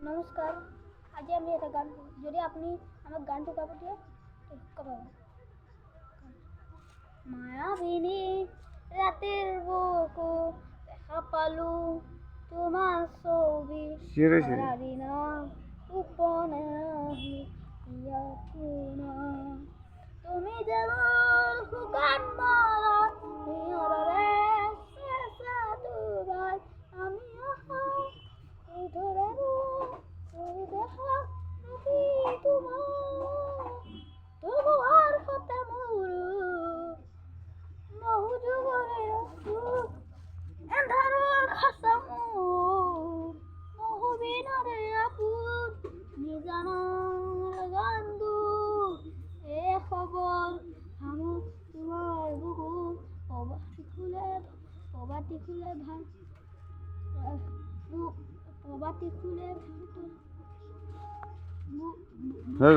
নমস্কার, আজি আমি এটা গান যদি আপনি আমার গানটো গাব দিয়ে কব মায়াবিনী রাতের বুকু দেখা পালো তোমার ছবি সারাদিনা উপনে ইয়া কোনা তুমি যেমন শুকান মারা নিয়রে শেষা দুবার আমি ধরে দেখা নদী তোমার তোমার হাতে মোর বহু যুগরে এন্ধার খাসামু বহু বিনারে আপুর নিজানার গান্দু এ খবর হামু তোমার বুকু প্রবাতি খুলে ভাই প্রবাতি খুলে